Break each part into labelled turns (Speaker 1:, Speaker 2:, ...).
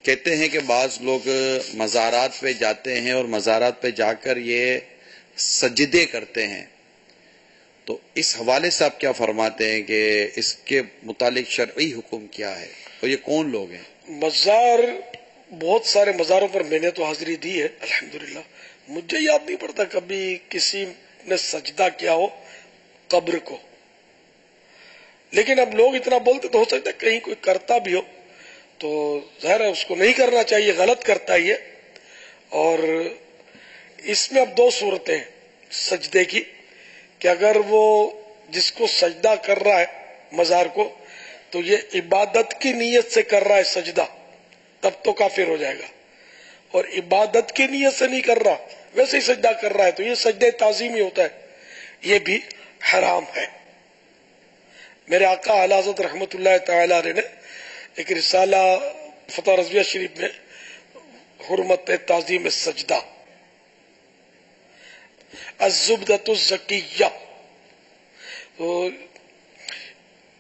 Speaker 1: کہتے ہیں کہ بعض لوگ مزارات پہ جاتے ہیں اور مزارات پہ جا کر یہ سجدے کرتے ہیں، تو اس حوالے سے آپ کیا فرماتے ہیں کہ اس کے متعلق شرعی حکم کیا ہے اور یہ کون لوگ ہیں؟
Speaker 2: مزار، بہت سارے مزاروں پر میں نے تو حاضری دی ہے الحمدللہ. مجھے یاد نہیں پڑتا کبھی کسی نے سجدہ کیا ہو قبر کو، لیکن اب لوگ اتنا بولتے تو ہو سکتا ہے کہیں کوئی کرتا بھی ہو، تو ظاہر ہے اس کو نہیں کرنا چاہیے، غلط کرتا ہی ہے. اور اس میں اب دو صورتیں ہیں سجدے کی، کہ اگر وہ جس کو سجدہ کر رہا ہے مزار کو، تو یہ عبادت کی نیت سے کر رہا ہے سجدہ، تب تو کافر ہو جائے گا. اور عبادت کی نیت سے نہیں کر رہا، ویسے ہی سجدہ کر رہا ہے، تو یہ سجدہ تعظیمی ہوتا ہے، یہ بھی حرام ہے. میرے آقا اعلی حضرت رحمت اللہ تعالی علیہ نے ایک رسالہ فتح رضویہ شریف میں حرمت تعظیم سجدہ، الزبدۃ الزکیہ، تو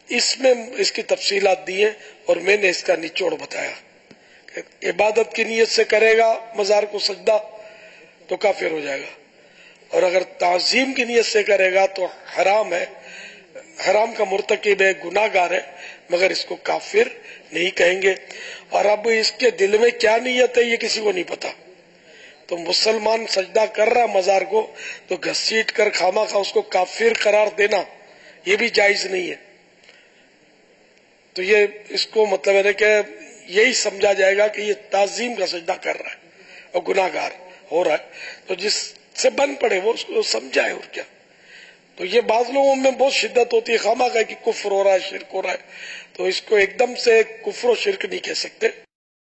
Speaker 2: اس میں اس کی تفصیلات دی ہیں اور میں نے اس کا نچوڑ بتایا کہ عبادت کی نیت سے کرے گا مزار کو سجدہ تو کافر ہو جائے گا، اور اگر تعظیم کی نیت سے کرے گا تو حرام ہے، حرام کا مرتکب ہے، گناہ گار ہے، مگر اس کو کافر نہیں کہیں گے. اور اب اس کے دل میں کیا نیت ہے یہ کسی کو نہیں پتا، تو مسلمان سجدہ کر رہا مزار کو تو گھسیٹ کر خامہ خواہ اس کو کافر قرار دینا یہ بھی جائز نہیں ہے. تو یہ اس کو مطلب ہے کہ یہی سمجھا جائے گا کہ یہ تعظیم کا سجدہ کر رہا ہے اور گناہ گار ہو رہا ہے، تو جس سے بن پڑے وہ اس کو سمجھائے. اور کیا، تو یہ بعض لوگوں میں بہت شدت ہوتی ہے، خامہ خواہ کہ کفر ہو رہا ہے، شرک ہو رہا ہے، تو اس کو ایک دم سے کفر و شرک نہیں کہہ سکتے.